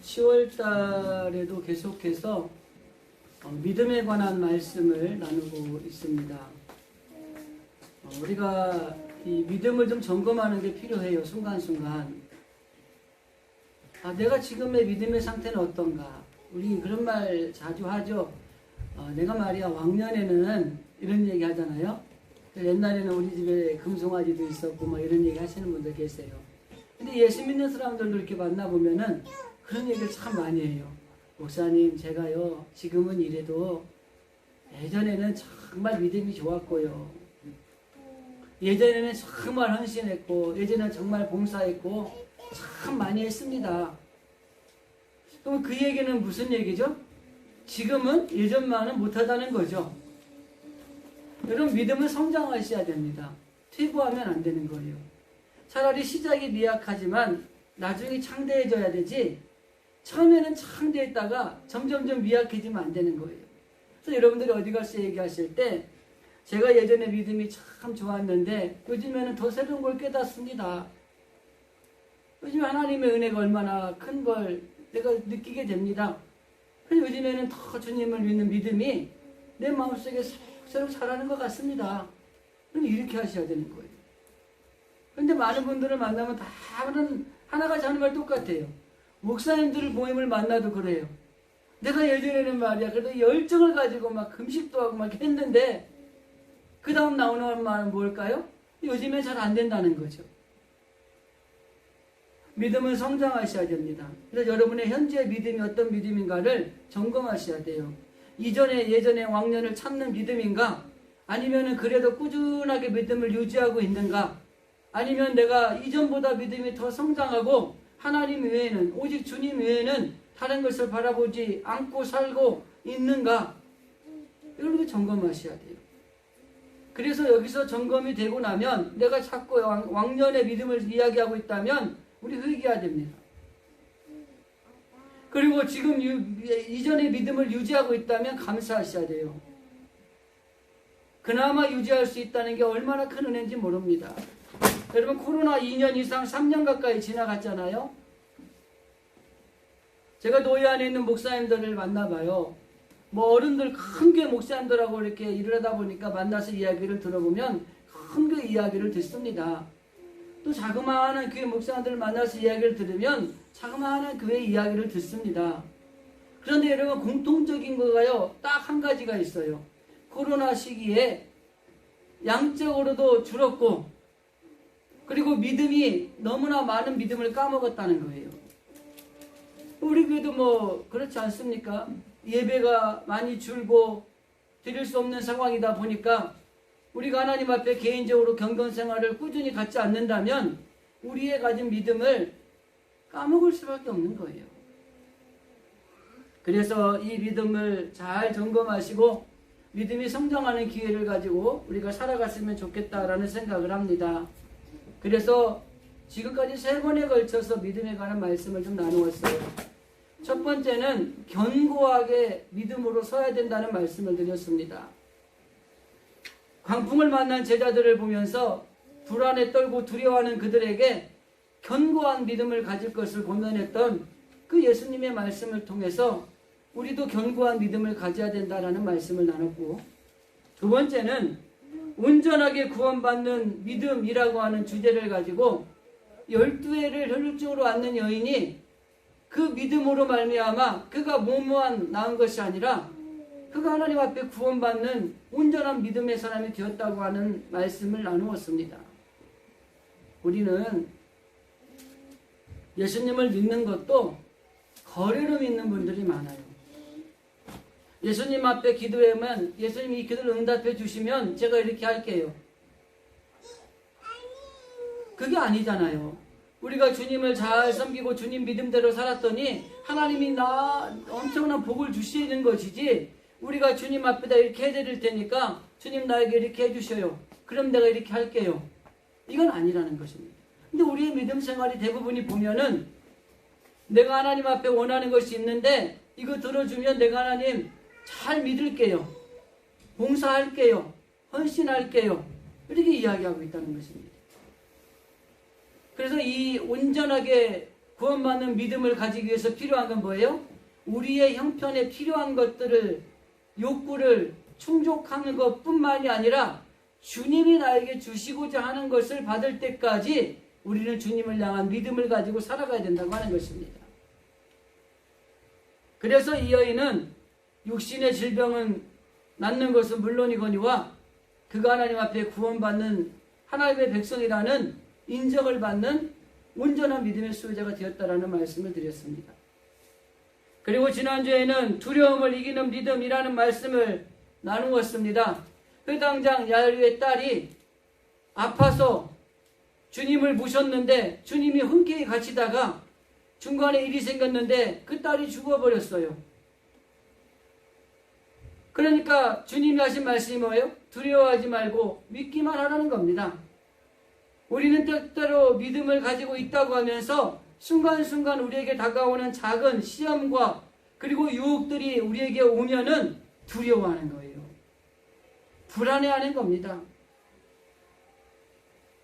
10월 달에도 계속해서 믿음에 관한 말씀을 나누고 있습니다. 우리가 이 믿음을 좀 점검하는 게 필요해요. 순간순간. 내가 지금의 믿음의 상태는 어떤가? 우리 그런 말 자주 하죠. 내가 말이야 왕년에는 이런 얘기 하잖아요. 옛날에는 우리 집에 금송아지도 있었고 뭐 이런 얘기 하시는 분들 계세요. 근데 예수 믿는 사람들도 이렇게 만나보면은 그런 얘기를 참 많이 해요. 목사님, 제가요 지금은 이래도 예전에는 정말 믿음이 좋았고요, 예전에는 정말 헌신했고, 예전에는 정말 봉사했고 참 많이 했습니다. 그럼 그 얘기는 무슨 얘기죠? 지금은 예전만은 못하다는 거죠. 여러분, 믿음은 성장하셔야 됩니다. 퇴보하면 안 되는 거예요. 차라리 시작이 미약하지만 나중에 창대해져야 되지, 처음에는 창대했다가 점점점 미약해지면 안 되는 거예요. 그래서 여러분들이 어디 가서 얘기하실 때 제가 예전에 믿음이 참 좋았는데 요즘에는 더 새로운 걸 깨닫습니다. 요즘 하나님의 은혜가 얼마나 큰 걸 내가 느끼게 됩니다. 그래서 요즘에는 더 주님을 믿는 믿음이 내 마음속에 새로 자라는 것 같습니다. 그럼 이렇게 하셔야 되는 거예요. 그런데 많은 분들을 만나면 다 하나같이 하는 말 똑같아요. 목사님들 모임을 만나도 그래요. 내가 예전에는 말이야 그래도 열정을 가지고 막 금식도 하고 막 했는데 그 다음 나오는 말은 뭘까요? 요즘에 잘 안 된다는 거죠. 믿음은 성장하셔야 됩니다. 그래서 여러분의 현재 믿음이 어떤 믿음인가를 점검하셔야 돼요. 예전에 왕년을 찾는 믿음인가? 아니면 그래도 꾸준하게 믿음을 유지하고 있는가? 아니면 내가 이전보다 믿음이 더 성장하고 하나님 외에는, 오직 주님 외에는 다른 것을 바라보지 않고 살고 있는가? 이걸 점검하셔야 돼요. 그래서 여기서 점검이 되고 나면 내가 자꾸 왕년의 믿음을 이야기하고 있다면 우리 회개해야 됩니다. 그리고 지금 이전의 믿음을 유지하고 있다면 감사하셔야 돼요. 그나마 유지할 수 있다는 게 얼마나 큰 은혜인지 모릅니다. 여러분, 코로나 2년 이상 3년 가까이 지나갔잖아요. 제가 노예 안에 있는 목사님들을 만나봐요. 뭐 어른들 큰 교회 목사님들하고 이렇게 일을 하다 보니까 만나서 이야기를 들어보면 큰 교회 이야기를 듣습니다. 또 자그마한 교회 목사님들을 만나서 이야기를 들으면 자그마한 교회 이야기를 듣습니다. 그런데 여러분, 공통적인 거가요 딱 한 가지가 있어요. 코로나 시기에 양적으로도 줄었고, 그리고 믿음이 너무나 많은 믿음을 까먹었다는 거예요. 우리 교회도 뭐 그렇지 않습니까? 예배가 많이 줄고 드릴 수 없는 상황이다 보니까 우리가 하나님 앞에 개인적으로 경건생활을 꾸준히 갖지 않는다면 우리의 가진 믿음을 까먹을 수밖에 없는 거예요. 그래서 이 믿음을 잘 점검하시고 믿음이 성장하는 기회를 가지고 우리가 살아갔으면 좋겠다라는 생각을 합니다. 그래서 지금까지 3번에 걸쳐서 믿음에 관한 말씀을 좀 나누었어요. 첫 번째는 견고하게 믿음으로 서야 된다는 말씀을 드렸습니다. 광풍을 만난 제자들을 보면서 불안에 떨고 두려워하는 그들에게 견고한 믿음을 가질 것을 권면했던 그 예수님의 말씀을 통해서 우리도 견고한 믿음을 가져야 된다는 말씀을 나눴고, 두 번째는 온전하게 구원받는 믿음이라고 하는 주제를 가지고 12회를 혈육적으로 얻는 여인이 그 믿음으로 말미암아 그가 뭐뭐한 나은 것이 아니라 그가 하나님 앞에 구원받는 온전한 믿음의 사람이 되었다고 하는 말씀을 나누었습니다. 우리는 예수님을 믿는 것도 거리로 믿는 분들이 많아요. 예수님 앞에 기도하면 예수님이 이 기도를 응답해 주시면 제가 이렇게 할게요. 그게 아니잖아요. 우리가 주님을 잘 섬기고 주님 믿음대로 살았더니 하나님이 나 엄청난 복을 주시는 것이지, 우리가 주님 앞에다 이렇게 해드릴 테니까 주님 나에게 이렇게 해주셔요, 그럼 내가 이렇게 할게요, 이건 아니라는 것입니다. 근데 우리의 믿음 생활이 대부분이 보면은 내가 하나님 앞에 원하는 것이 있는데 이거 들어주면 내가 하나님 잘 믿을게요, 봉사할게요, 헌신할게요, 이렇게 이야기하고 있다는 것입니다. 그래서 이 온전하게 구원받는 믿음을 가지기 위해서 필요한 건 뭐예요? 우리의 형편에 필요한 것들을, 욕구를 충족하는 것뿐만이 아니라 주님이 나에게 주시고자 하는 것을 받을 때까지 우리는 주님을 향한 믿음을 가지고 살아가야 된다고 하는 것입니다. 그래서 이 여인은 육신의 질병은 낫는 것은 물론이거니와 그가 하나님 앞에 구원받는 하나님의 백성이라는 인정을 받는 온전한 믿음의 수혜자가 되었다라는 말씀을 드렸습니다. 그리고 지난주에는 두려움을 이기는 믿음이라는 말씀을 나누었습니다. 회당장 야이로의 딸이 아파서 주님을 모셨는데 주님이 흔쾌히 가시다가 중간에 일이 생겼는데 그 딸이 죽어버렸어요. 그러니까 주님이 하신 말씀이 뭐예요? 두려워하지 말고 믿기만 하라는 겁니다. 우리는 때때로 믿음을 가지고 있다고 하면서 순간순간 우리에게 다가오는 작은 시험과 그리고 유혹들이 우리에게 오면은 두려워하는 거예요. 불안해하는 겁니다.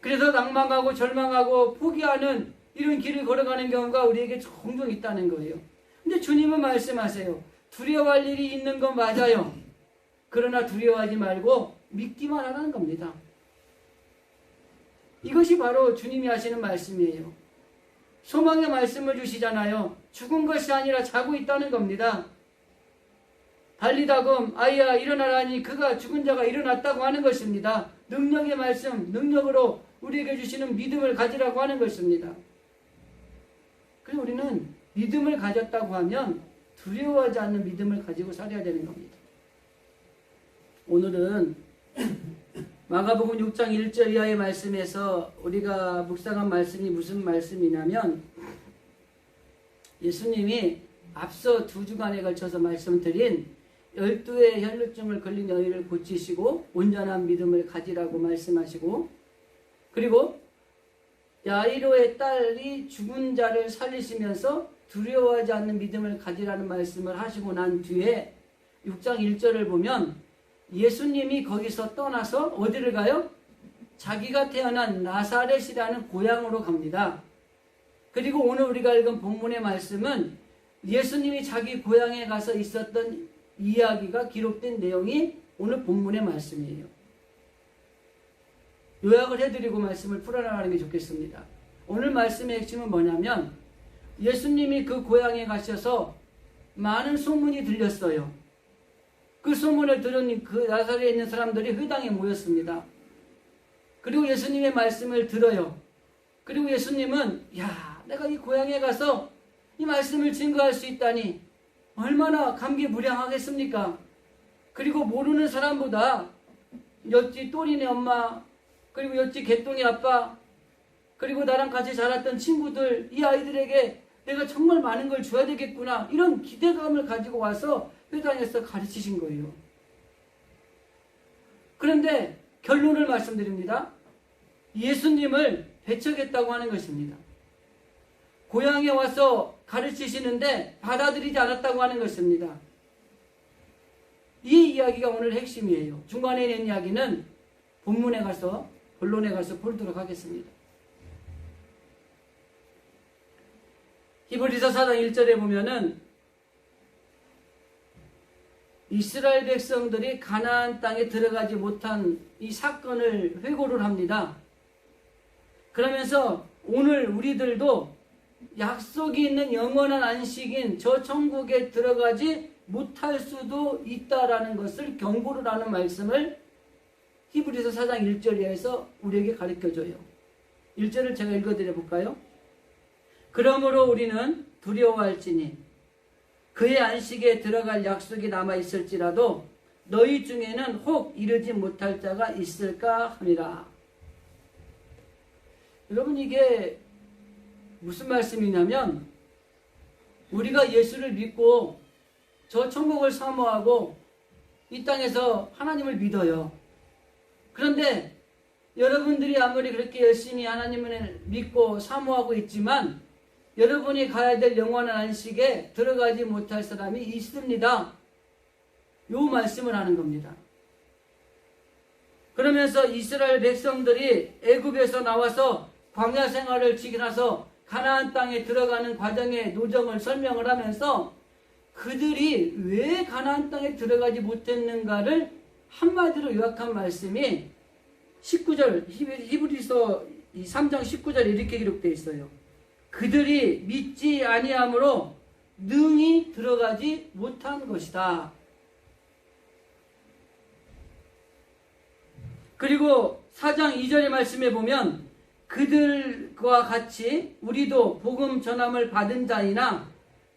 그래서 낭망하고 절망하고 포기하는 이런 길을 걸어가는 경우가 우리에게 종종 있다는 거예요. 근데 주님은 말씀하세요. 두려워할 일이 있는 건 맞아요. 그러나 두려워하지 말고 믿기만 하라는 겁니다. 이것이 바로 주님이 하시는 말씀이에요. 소망의 말씀을 주시잖아요. 죽은 것이 아니라 자고 있다는 겁니다. 달리다금 아이야 일어나라니 그가 죽은 자가 일어났다고 하는 것입니다. 능력의 말씀, 능력으로 우리에게 주시는 믿음을 가지라고 하는 것입니다. 그래서 우리는 믿음을 가졌다고 하면 두려워하지 않는 믿음을 가지고 살아야 되는 겁니다. 오늘은 마가복음 6장 1절 이하의 말씀에서 우리가 묵상한 말씀이 무슨 말씀이냐면 예수님이 앞서 2주간에 걸쳐서 말씀드린 12의 혈루증을 걸린 여인을 고치시고 온전한 믿음을 가지라고 말씀하시고 그리고 야이로의 딸이 죽은 자를 살리시면서 두려워하지 않는 믿음을 가지라는 말씀을 하시고 난 뒤에 6장 1절을 보면 예수님이 거기서 떠나서 어디를 가요? 자기가 태어난 나사렛이라는 고향으로 갑니다. 그리고 오늘 우리가 읽은 본문의 말씀은 예수님이 자기 고향에 가서 있었던 이야기가 기록된 내용이 오늘 본문의 말씀이에요. 요약을 해드리고 말씀을 풀어나가는 게 좋겠습니다. 오늘 말씀의 핵심은 뭐냐면 예수님이 그 고향에 가셔서 많은 소문이 들렸어요. 그 소문을 들은 그 나사렛에 있는 사람들이 회당에 모였습니다. 그리고 예수님의 말씀을 들어요. 그리고 예수님은 야, 내가 이 고향에 가서 이 말씀을 증거할 수 있다니 얼마나 감개무량하겠습니까? 그리고 모르는 사람보다 옆집 또리네 엄마, 그리고 옆집 개똥이 아빠, 그리고 나랑 같이 자랐던 친구들, 이 아이들에게 내가 정말 많은 걸 줘야 되겠구나, 이런 기대감을 가지고 와서 회당에서 가르치신 거예요. 그런데 결론을 말씀드립니다. 예수님을 배척했다고 하는 것입니다. 고향에 와서 가르치시는데 받아들이지 않았다고 하는 것입니다. 이 이야기가 오늘 핵심이에요. 중간에 있는 이야기는 본문에 가서, 본론에 가서 보도록 하겠습니다. 히브리서 4장 1절에 보면은 이스라엘 백성들이 가나안 땅에 들어가지 못한 이 사건을 회고를 합니다. 그러면서 오늘 우리들도 약속이 있는 영원한 안식인 저 천국에 들어가지 못할 수도 있다라는 것을 경고를 하는 말씀을 히브리서 4장 1절에서 우리에게 가르쳐줘요. 1절을 제가 읽어드려 볼까요? 그러므로 우리는 두려워할지니 그의 안식에 들어갈 약속이 남아있을지라도 너희 중에는 혹 이르지 못할 자가 있을까 함이라. 여러분, 이게 무슨 말씀이냐면 우리가 예수를 믿고 저 천국을 사모하고 이 땅에서 하나님을 믿어요. 그런데 여러분들이 아무리 그렇게 열심히 하나님을 믿고 사모하고 있지만 여러분이 가야 될 영원한 안식에 들어가지 못할 사람이 있습니다. 요 말씀을 하는 겁니다. 그러면서 이스라엘 백성들이 애굽에서 나와서 광야 생활을 지나서 가나안 땅에 들어가는 과정의 노정을 설명을 하면서 그들이 왜 가나안 땅에 들어가지 못했는가를 한마디로 요약한 말씀이 19절 히브리서 3장 19절에 이렇게 기록되어 있어요. 그들이 믿지 아니함으로 능히 들어가지 못한 것이다. 그리고 4장 2절의 말씀에 보면 그들과 같이 우리도 복음 전함을 받은 자이나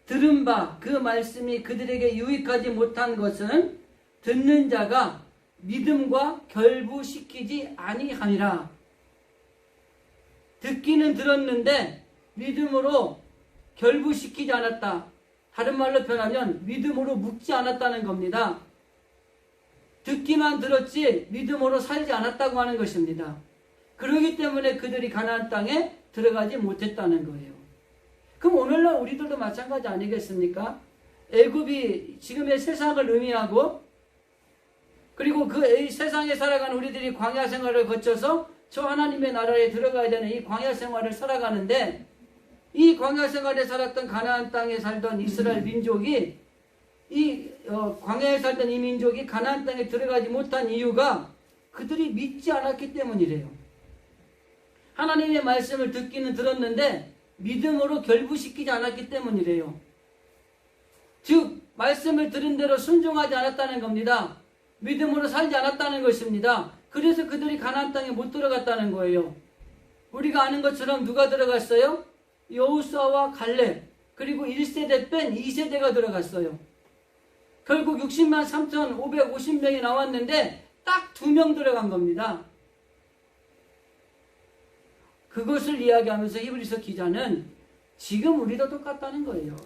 들은 바 그 말씀이 그들에게 유익하지 못한 것은 듣는 자가 믿음과 결부시키지 아니함이라. 듣기는 들었는데 믿음으로 결부시키지 않았다. 다른 말로 표현하면 믿음으로 묵지 않았다는 겁니다. 듣기만 들었지 믿음으로 살지 않았다고 하는 것입니다. 그렇기 때문에 그들이 가나안 땅에 들어가지 못했다는 거예요. 그럼 오늘날 우리들도 마찬가지 아니겠습니까? 애굽이 지금의 세상을 의미하고 그리고 그 세상에 살아가는 우리들이 광야 생활을 거쳐서 저 하나님의 나라에 들어가야 되는 이 광야 생활을 살아가는데 이 광야 생활에 살았던 가나안 땅에 살던 이스라엘 민족이 광야에 살던 이 민족이 가나안 땅에 들어가지 못한 이유가 그들이 믿지 않았기 때문이래요. 하나님의 말씀을 듣기는 들었는데 믿음으로 결부시키지 않았기 때문이래요. 즉 말씀을 들은 대로 순종하지 않았다는 겁니다. 믿음으로 살지 않았다는 것입니다. 그래서 그들이 가나안 땅에 못 들어갔다는 거예요. 우리가 아는 것처럼 누가 들어갔어요? 여호수아와 갈렙 그리고 1세대 뺀 2세대가 들어갔어요. 결국 60만 3,550명이 나왔는데 딱 2명 들어간 겁니다. 그것을 이야기하면서 히브리서 기자는 지금 우리도 똑같다는 거예요.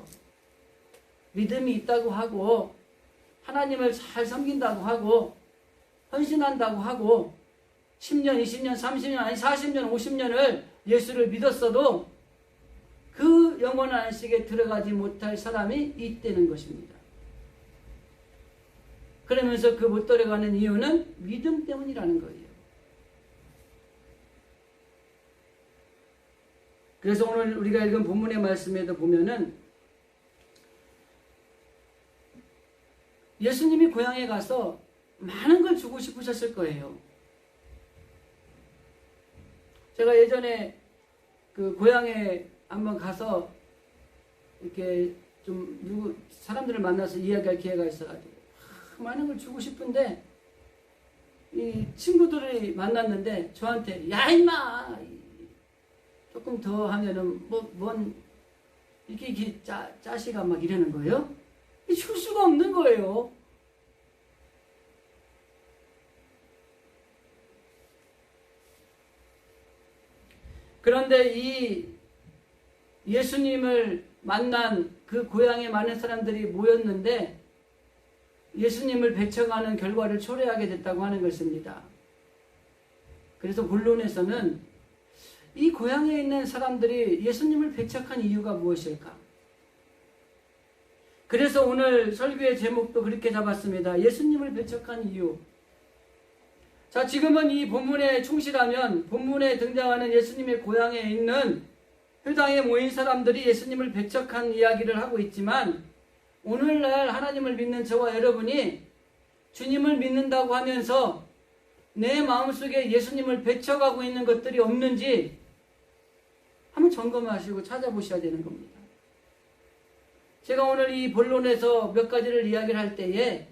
믿음이 있다고 하고 하나님을 잘 섬긴다고 하고 헌신한다고 하고 10년, 20년, 30년, 아니 40년, 50년을 예수를 믿었어도 그 영원한 안식에 들어가지 못할 사람이 있다는 것입니다. 그러면서 그 못 들어가는 이유는 믿음 때문이라는 거예요. 그래서 오늘 우리가 읽은 본문의 말씀에도 보면은 예수님이 고향에 가서 많은 걸 주고 싶으셨을 거예요. 제가 예전에 그 고향에 한번 가서 이렇게 좀 사람들을 만나서 이야기할 기회가 있어가지고 많은 걸 주고 싶은데 이 친구들이 만났는데 저한테 야 임마 조금 더 하면은 뭔 이렇게 짜시가 막 이러는 거예요. 줄 수가 없는 거예요. 그런데 이 예수님을 만난 그 고향에 많은 사람들이 모였는데 예수님을 배척하는 결과를 초래하게 됐다고 하는 것입니다. 그래서 본론에서는 이 고향에 있는 사람들이 예수님을 배척한 이유가 무엇일까? 그래서 오늘 설교의 제목도 그렇게 잡았습니다. 예수님을 배척한 이유. 자, 지금은 이 본문에 충실하면 본문에 등장하는 예수님의 고향에 있는 회당에 모인 사람들이 예수님을 배척한 이야기를 하고 있지만 오늘날 하나님을 믿는 저와 여러분이 주님을 믿는다고 하면서 내 마음속에 예수님을 배척하고 있는 것들이 없는지 한번 점검하시고 찾아보셔야 되는 겁니다. 제가 오늘 이 본론에서 몇 가지를 이야기를 할 때에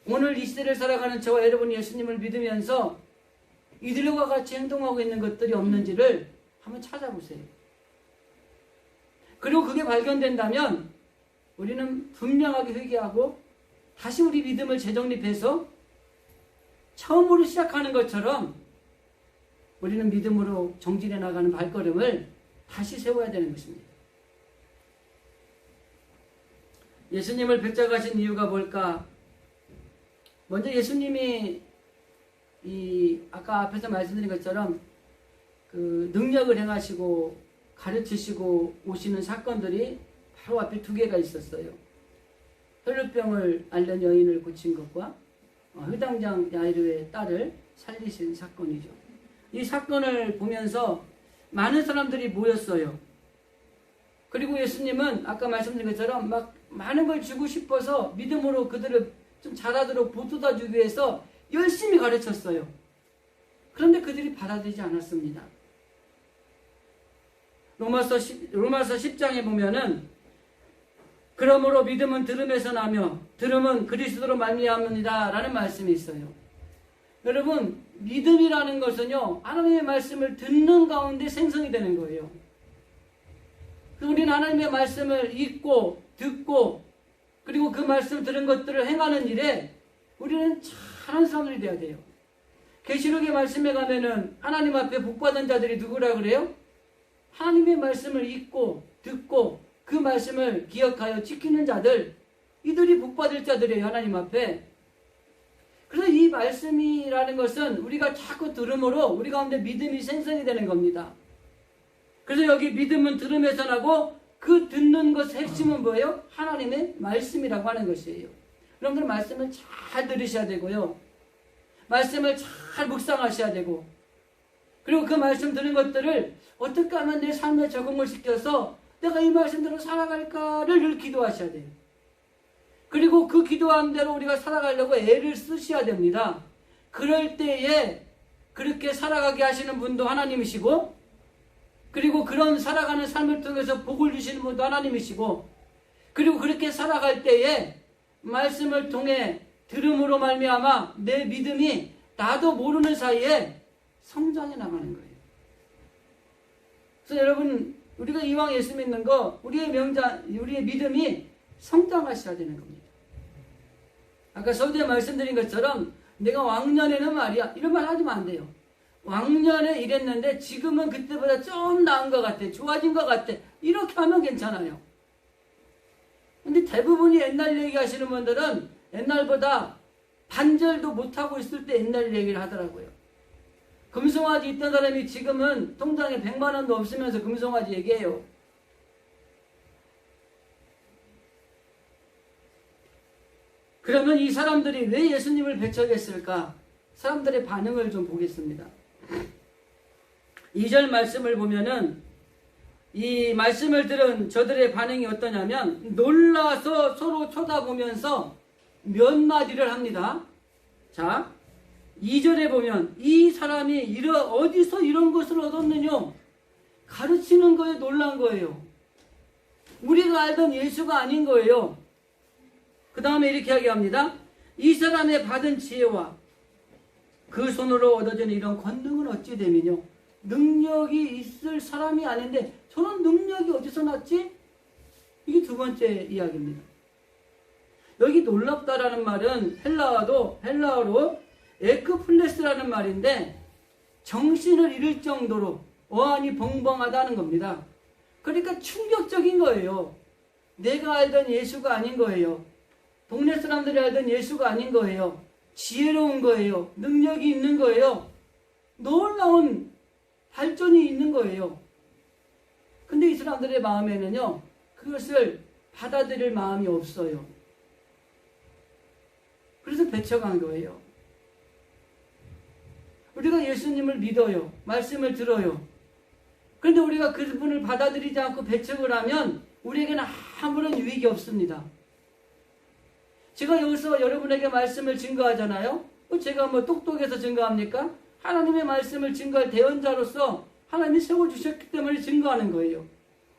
오늘 이 시대를 살아가는 저와 여러분이 예수님을 믿으면서 이들과 같이 행동하고 있는 것들이 없는지를 한번 찾아보세요. 그리고 그게 발견된다면 우리는 분명하게 회개하고 다시 우리 믿음을 재정립해서 처음으로 시작하는 것처럼 우리는 믿음으로 정진해 나가는 발걸음을 다시 세워야 되는 것입니다. 예수님을 배척하신 이유가 뭘까? 먼저 예수님이 아까 앞에서 말씀드린 것처럼 그 능력을 행하시고 가르치시고 오시는 사건들이 바로 앞에 2개가 있었어요. 혈루병을 앓는 여인을 고친 것과 회당장 야이르의 딸을 살리신 사건이죠. 이 사건을 보면서 많은 사람들이 모였어요. 그리고 예수님은 아까 말씀드린 것처럼 막 많은 걸 주고 싶어서 믿음으로 그들을 좀 잘하도록 보듬어 주기 위해서 열심히 가르쳤어요. 그런데 그들이 받아들이지 않았습니다. 로마서 10장에 보면은 그러므로 믿음은 들음에서 나며 들음은 그리스도로 말미암느니라 라는 말씀이 있어요. 여러분, 믿음이라는 것은요, 하나님의 말씀을 듣는 가운데 생성이 되는 거예요. 우리는 하나님의 말씀을 읽고 듣고 그리고 그 말씀 들은 것들을 행하는 일에 우리는 잘하는 사람들이 되어야 돼요. 계시록의 말씀에 가면은 하나님 앞에 복받은 자들이 누구라 그래요? 하나님의 말씀을 읽고 듣고 그 말씀을 기억하여 지키는 자들, 이들이 복받을 자들이에요, 하나님 앞에. 그래서 이 말씀이라는 것은 우리가 자꾸 들음으로 우리 가운데 믿음이 생성이 되는 겁니다. 그래서 여기 믿음은 들음에서 나고 그 듣는 것의 핵심은 뭐예요? 하나님의 말씀이라고 하는 것이에요. 여러분들 말씀을 잘 들으셔야 되고요. 말씀을 잘 묵상하셔야 되고, 그리고 그 말씀 들은 것들을 어떻게 하면 내 삶에 적응을 시켜서 내가 이 말씀대로 살아갈까를 늘 기도하셔야 돼요. 그리고 그 기도한 대로 우리가 살아가려고 애를 쓰셔야 됩니다. 그럴 때에 그렇게 살아가게 하시는 분도 하나님이시고, 그리고 그런 살아가는 삶을 통해서 복을 주시는 분도 하나님이시고, 그리고 그렇게 살아갈 때에 말씀을 통해 들음으로 말미암아 내 믿음이 나도 모르는 사이에 성장해 나가는 거예요. 그래서 여러분, 우리가 이왕 예수 믿는 거, 우리의 믿음이 성장하셔야 되는 겁니다. 아까 서두에 말씀드린 것처럼 내가 왕년에는 말이야, 이런 말 하시면 안 돼요. 왕년에 이랬는데 지금은 그때보다 좀 나은 것 같아, 좋아진 것 같아, 이렇게 하면 괜찮아요. 근데 대부분이 옛날 얘기하시는 분들은 옛날보다 반절도 못하고 있을 때 옛날 얘기를 하더라고요. 금송아지 있던 사람이 지금은 통장에 100만 원도 없으면서 금송아지 얘기해요. 그러면 이 사람들이 왜 예수님을 배척했을까? 사람들의 반응을 좀 보겠습니다. 2절 말씀을 보면은 이 말씀을 들은 저들의 반응이 어떠냐면 놀라서 서로 쳐다보면서 몇 마디를 합니다. 자, 2절에 보면 이 사람이 어디서 이런 것을 얻었느냐? 가르치는 거에 놀란 거예요. 우리가 알던 예수가 아닌 거예요. 그 다음에 이렇게 이야기합니다. 이 사람의 받은 지혜와 그 손으로 얻어진 이런 권능은 어찌 됨이뇨? 능력이 있을 사람이 아닌데 저런 능력이 어디서 났지? 이게 두 번째 이야기입니다. 여기 놀랍다라는 말은 헬라어로 에크플레스라는 말인데 정신을 잃을 정도로 어안이 벙벙하다는 겁니다. 그러니까 충격적인 거예요. 내가 알던 예수가 아닌 거예요. 동네 사람들이 알던 예수가 아닌 거예요. 지혜로운 거예요. 능력이 있는 거예요. 놀라운 발전이 있는 거예요. 근데 이 사람들의 마음에는요, 그것을 받아들일 마음이 없어요. 그래서 배척한 거예요. 우리가 예수님을 믿어요. 말씀을 들어요. 그런데 우리가 그분을 받아들이지 않고 배척을 하면 우리에게는 아무런 유익이 없습니다. 제가 여기서 여러분에게 말씀을 증거하잖아요. 제가 뭐 똑똑해서 증거합니까? 하나님의 말씀을 증거할 대언자로서 하나님이 세워주셨기 때문에 증거하는 거예요.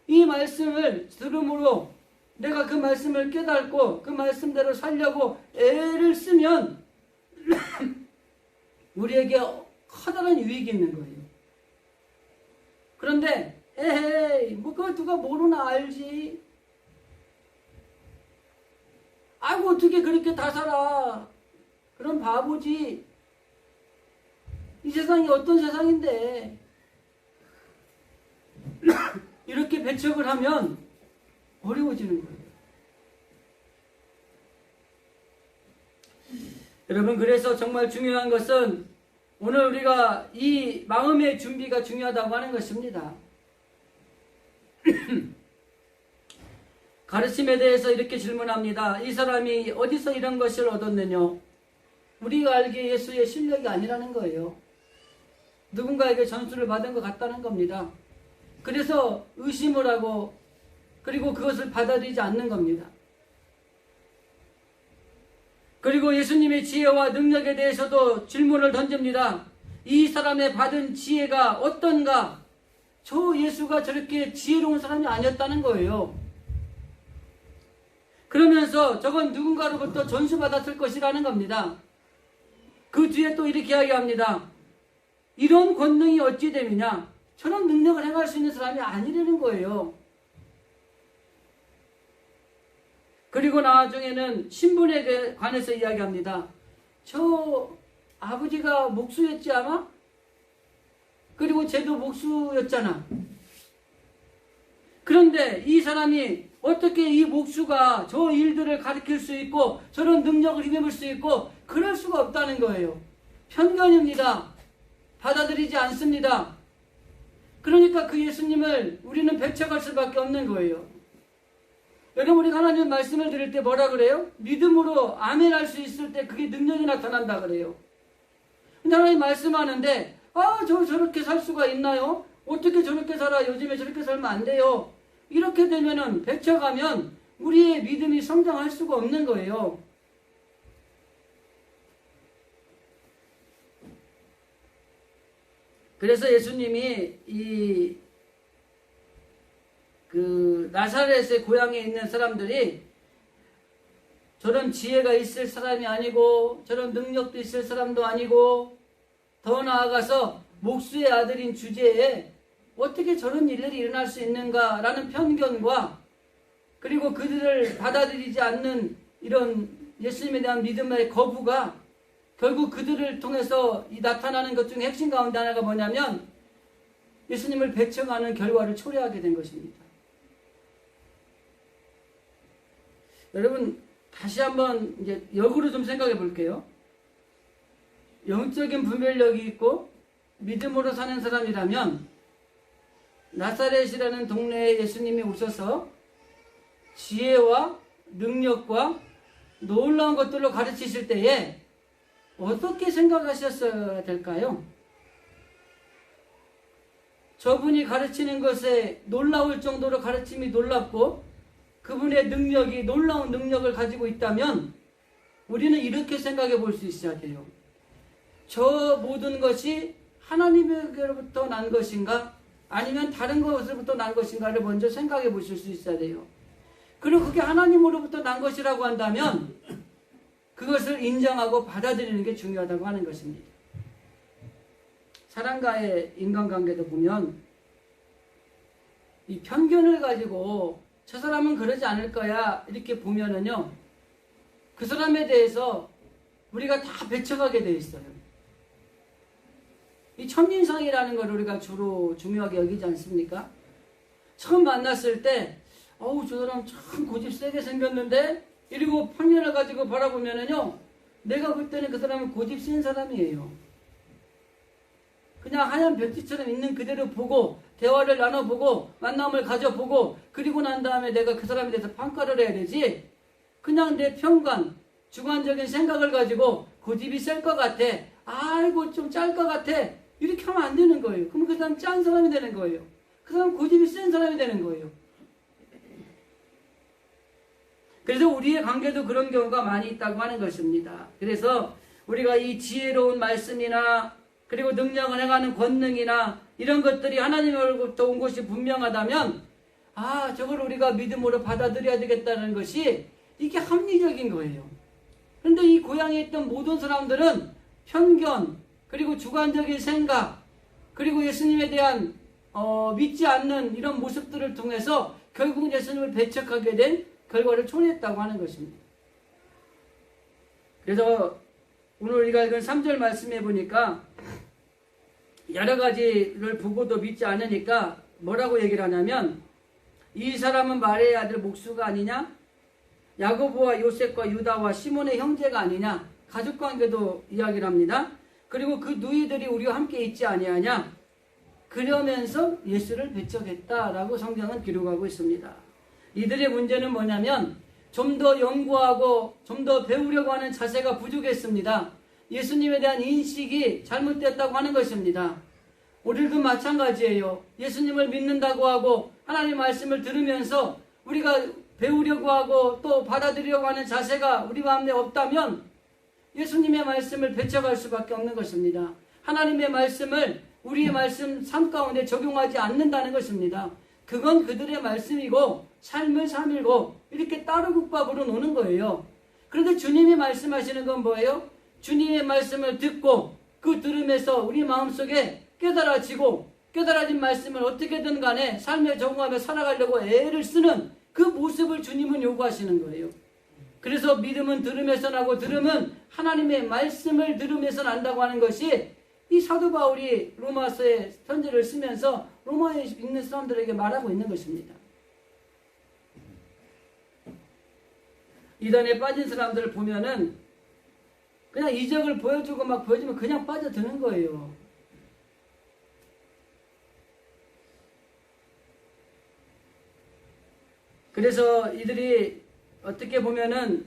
이 말씀을 들음으로 내가 그 말씀을 깨닫고 그 말씀대로 살려고 애를 쓰면 우리에게 커다란 유익이 있는 거예요. 그런데 에헤이 뭐 그거 누가 모르나 알지. 아이고 어떻게 그렇게 다 살아. 그럼 바보지. 이 세상이 어떤 세상인데. 이렇게 배척을 하면 어려워지는 거예요. 여러분, 그래서 정말 중요한 것은 오늘 우리가 이 마음의 준비가 중요하다고 하는 것입니다. 가르침에 대해서 이렇게 질문합니다. 이 사람이 어디서 이런 것을 얻었느냐? 우리가 알기에 예수의 실력이 아니라는 거예요. 누군가에게 전수를 받은 것 같다는 겁니다. 그래서 의심을 하고 그리고 그것을 받아들이지 않는 겁니다. 그리고 예수님의 지혜와 능력에 대해서도 질문을 던집니다. 이 사람의 받은 지혜가 어떤가? 저 예수가 저렇게 지혜로운 사람이 아니었다는 거예요. 그러면서 저건 누군가로부터 전수받았을 것이라는 겁니다. 그 뒤에 또 이렇게 이야기합니다. 이런 권능이 어찌 됨이냐? 저런 능력을 행할 수 있는 사람이 아니라는 거예요. 그리고 나중에는 신분에 관해서 이야기합니다. 저 아버지가 목수였지 아마? 그리고 쟤도 목수였잖아. 그런데 이 사람이 어떻게 이 목수가 저 일들을 가르칠 수 있고 저런 능력을 힘입을 수 있고 그럴 수가 없다는 거예요. 편견입니다. 받아들이지 않습니다. 그러니까 그 예수님을 우리는 배척할 수밖에 없는 거예요. 여러분, 우리가 하나님 말씀을 드릴 때 뭐라 그래요? 믿음으로 아멘 할 수 있을 때 그게 능력이 나타난다 그래요. 근데 하나님 말씀하는데 저렇게 살 수가 있나요? 어떻게 저렇게 살아? 요즘에 저렇게 살면 안 돼요. 이렇게 되면은 배척하면 우리의 믿음이 성장할 수가 없는 거예요. 그래서 예수님이 나사렛의 고향에 있는 사람들이 저런 지혜가 있을 사람이 아니고 저런 능력도 있을 사람도 아니고 더 나아가서 목수의 아들인 주제에 어떻게 저런 일들이 일어날 수 있는가라는 편견과 그리고 그들을 받아들이지 않는 이런 예수님에 대한 믿음의 거부가 결국 그들을 통해서 나타나는 것 중에 핵심 가운데 하나가 뭐냐면 예수님을 배척하는 결과를 초래하게 된 것입니다. 여러분, 다시 한번 이제 역으로 좀 생각해 볼게요. 영적인 분별력이 있고 믿음으로 사는 사람이라면 나사렛이라는 동네에 예수님이 오셔서 지혜와 능력과 놀라운 것들로 가르치실 때에 어떻게 생각하셨어야 될까요? 저분이 가르치는 것에 놀라울 정도로 가르침이 놀랍고 그분의 능력이 놀라운 능력을 가지고 있다면 우리는 이렇게 생각해 볼 수 있어야 돼요. 저 모든 것이 하나님에게로부터 난 것인가? 아니면 다른 것으로부터 난 것인가를 먼저 생각해 보실 수 있어야 돼요. 그리고 그게 하나님으로부터 난 것이라고 한다면 그것을 인정하고 받아들이는 게 중요하다고 하는 것입니다. 사람과의 인간관계도 보면 이 편견을 가지고 저 사람은 그러지 않을 거야 이렇게 보면은요, 그 사람에 대해서 우리가 다 배척하게 돼 있어요. 이 첫인상이라는 걸 우리가 주로 중요하게 여기지 않습니까? 처음 만났을 때 저 사람 참 고집 세게 생겼는데 이러고 편견을 가지고 바라보면은요, 내가 볼 때는 그 사람은 고집 센 사람이에요. 그냥 하얀 벽지처럼 있는 그대로 보고 대화를 나눠보고 만남을 가져보고 그리고 난 다음에 내가 그 사람에 대해서 평가를 해야 되지, 그냥 내 편견 주관적인 생각을 가지고 고집이 셀 것 같아, 아이고 좀 짤 것 같아, 이렇게 하면 안 되는 거예요. 그럼 그 사람 짠 사람이 되는 거예요. 그 사람 고집이 센 사람이 되는 거예요. 그래서 우리의 관계도 그런 경우가 많이 있다고 하는 것입니다. 그래서 우리가 이 지혜로운 말씀이나 그리고 능력을 행하는 권능이나 이런 것들이 하나님으로부터 온 것이 분명하다면 저걸 우리가 믿음으로 받아들여야 되겠다는 것이 이게 합리적인 거예요. 그런데 이 고향에 있던 모든 사람들은 편견 그리고 주관적인 생각 그리고 예수님에 대한 믿지 않는 이런 모습들을 통해서 결국은 예수님을 배척하게 된 결과를 초래했다고 하는 것입니다. 그래서 오늘 우리가 읽은 3절 말씀해 보니까 여러 가지를 보고도 믿지 않으니까 뭐라고 얘기를 하냐면, 이 사람은 마리아의 아들 목수가 아니냐? 야고보와 요셉과 유다와 시몬의 형제가 아니냐? 가족관계도 이야기를 합니다. 그리고 그 누이들이 우리와 함께 있지 아니하냐? 그러면서 예수를 배척했다라고 성경은 기록하고 있습니다. 이들의 문제는 뭐냐면 좀 더 연구하고 좀 더 배우려고 하는 자세가 부족했습니다. 예수님에 대한 인식이 잘못됐다고 하는 것입니다. 우리도 마찬가지예요. 예수님을 믿는다고 하고 하나님의 말씀을 들으면서 우리가 배우려고 하고 또 받아들이려고 하는 자세가 우리 마음에 없다면 예수님의 말씀을 배척할 수밖에 없는 것입니다. 하나님의 말씀을 우리의 말씀 삶 가운데 적용하지 않는다는 것입니다. 그건 그들의 말씀이고 삶을 삶이고 이렇게 따르국밥으로 노는 거예요. 그런데 주님이 말씀하시는 건 뭐예요? 주님의 말씀을 듣고 그 들음에서 우리 마음속에 깨달아지고 깨달아진 말씀을 어떻게든 간에 삶에 적응하며 살아가려고 애를 쓰는 그 모습을 주님은 요구하시는 거예요. 그래서 믿음은 들음에서 나고 들음은 하나님의 말씀을 들음에서 난다고 하는 것이 이 사도 바울이 로마서에 편지를 쓰면서 로마에 있는 사람들에게 말하고 있는 것입니다. 이단에 빠진 사람들을 보면은 그냥 이적을 보여주고 막 보여주면 그냥 빠져드는 거예요. 그래서 이들이 어떻게 보면은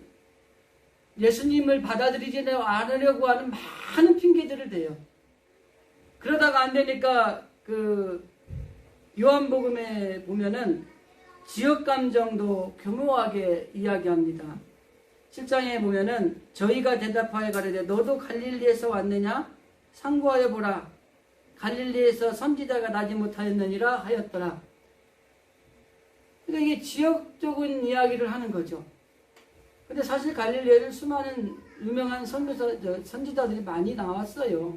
예수님을 받아들이지 않으려고 하는 많은 핑계들을 대요. 그러다가 안 되니까 그 요한복음에 보면은 지역 감정도 교묘하게 이야기합니다. 7장에 보면은 저희가 대답하여 가로되 너도 갈릴리에서 왔느냐? 상고하여 보라. 갈릴리에서 선지자가 나지 못하였느니라 하였더라. 그러니까 이게 지역적인 이야기를 하는 거죠. 근데 사실 갈릴리에는 수많은 유명한 선지자들이 많이 나왔어요.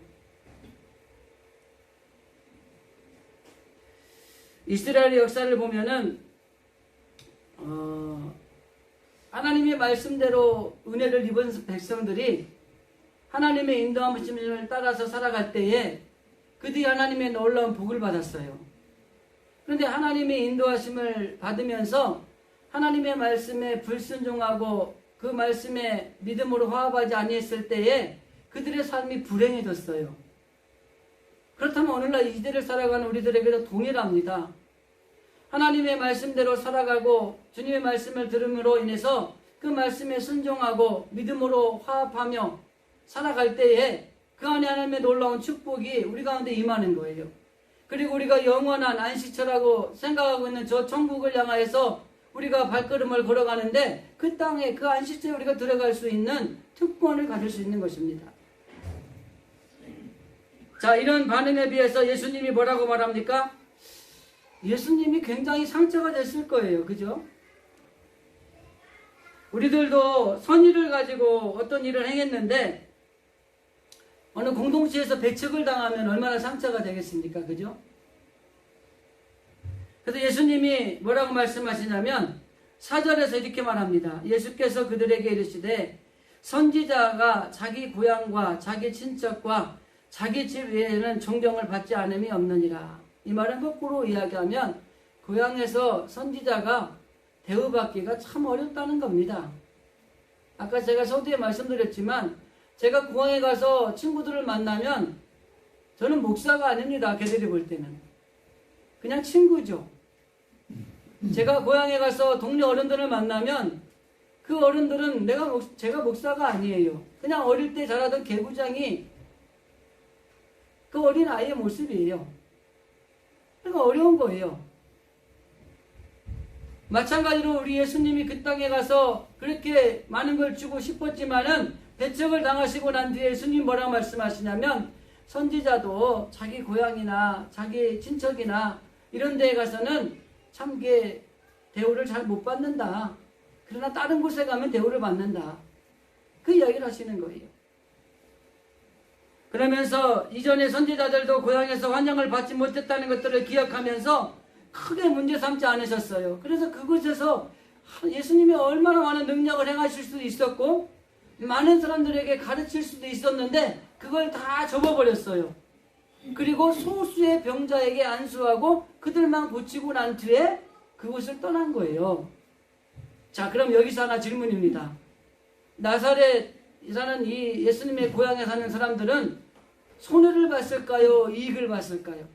이스라엘의 역사를 보면은 하나님의 말씀대로 은혜를 입은 백성들이 하나님의 인도하심을 따라서 살아갈 때에 그들이 하나님의 놀라운 복을 받았어요. 그런데 하나님의 인도하심을 받으면서 하나님의 말씀에 불순종하고 그 말씀에 믿음으로 화합하지 아니했을 때에 그들의 삶이 불행해졌어요. 그렇다면 오늘날 이 시대를 살아가는 우리들에게도 동일합니다. 하나님의 말씀대로 살아가고 주님의 말씀을 들음으로 인해서 그 말씀에 순종하고 믿음으로 화합하며 살아갈 때에 그 안에 하나님의 놀라운 축복이 우리 가운데 임하는 거예요. 그리고 우리가 영원한 안식처라고 생각하고 있는 저 천국을 향하여서 우리가 발걸음을 걸어가는데 그 땅에 그 안식처에 우리가 들어갈 수 있는 특권을 가질 수 있는 것입니다. 자, 이런 반응에 비해서 예수님이 뭐라고 말합니까? 예수님이 굉장히 상처가 됐을 거예요. 그죠? 우리들도 선의를 가지고 어떤 일을 행했는데 어느 공동체에서 배척을 당하면 얼마나 상처가 되겠습니까? 그죠? 그래서 예수님이 뭐라고 말씀하시냐면 4절에서 이렇게 말합니다. 예수께서 그들에게 이르시되 선지자가 자기 고향과 자기 친척과 자기 집 외에는 존경을 받지 않음이 없느니라. 이 말은 거꾸로 이야기하면 고향에서 선지자가 대우받기가 참 어렵다는 겁니다. 아까 제가 서두에 말씀드렸지만 제가 고향에 가서 친구들을 만나면 저는 목사가 아닙니다. 걔들이 볼 때는. 그냥 친구죠. 제가 고향에 가서 동네 어른들을 만나면 그 어른들은 제가 목사가 아니에요. 그냥 어릴 때 자라던 개구장이 그 어린 아이의 모습이에요. 그러니까 어려운 거예요. 마찬가지로 우리 예수님이 그 땅에 가서 그렇게 많은 걸 주고 싶었지만은 배척을 당하시고 난 뒤에 예수님 뭐라고 말씀하시냐면 선지자도 자기 고향이나 자기 친척이나 이런 데에 가서는 참 대우를 잘 못 받는다. 그러나 다른 곳에 가면 대우를 받는다. 그 이야기를 하시는 거예요. 그러면서 이전의 선지자들도 고향에서 환영을 받지 못했다는 것들을 기억하면서 크게 문제 삼지 않으셨어요. 그래서 그곳에서 예수님이 얼마나 많은 능력을 행하실 수도 있었고 많은 사람들에게 가르칠 수도 있었는데 그걸 다 접어버렸어요. 그리고 소수의 병자에게 안수하고 그들만 고치고 난 뒤에 그곳을 떠난 거예요. 자, 그럼 여기서 하나 질문입니다. 나사렛에 사는 이 예수님의 고향에 사는 사람들은 손해를 봤을까요? 이익을 봤을까요?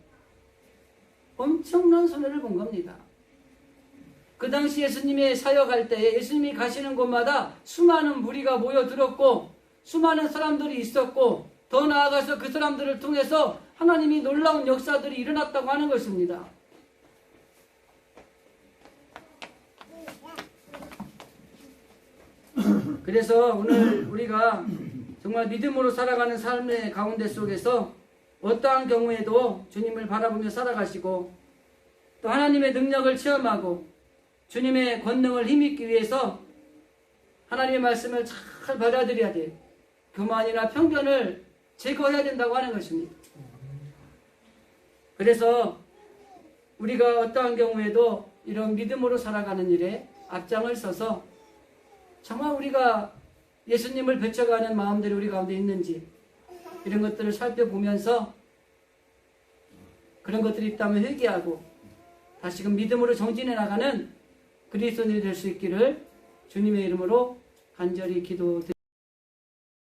엄청난 손해를 본 겁니다. 그 당시 예수님의 사역할 때에 예수님이 가시는 곳마다 수많은 무리가 모여들었고 수많은 사람들이 있었고 더 나아가서 그 사람들을 통해서 하나님이 놀라운 역사들이 일어났다고 하는 것입니다. 그래서 오늘 우리가 정말 믿음으로 살아가는 삶의 가운데 속에서 어떠한 경우에도 주님을 바라보며 살아가시고 또 하나님의 능력을 체험하고 주님의 권능을 힘입기 위해서 하나님의 말씀을 잘 받아들여야 돼. 교만이나 편견을 제거해야 된다고 하는 것입니다. 그래서 우리가 어떠한 경우에도 이런 믿음으로 살아가는 일에 앞장을 서서 정말 우리가 예수님을 배쳐가는 마음들이 우리 가운데 있는지 이런 것들을 살펴보면서 그런 것들이 있다면 회개하고 다시금 믿음으로 정진해 나가는 그리스도인이 될 수 있기를 주님의 이름으로 간절히 기도드립니다.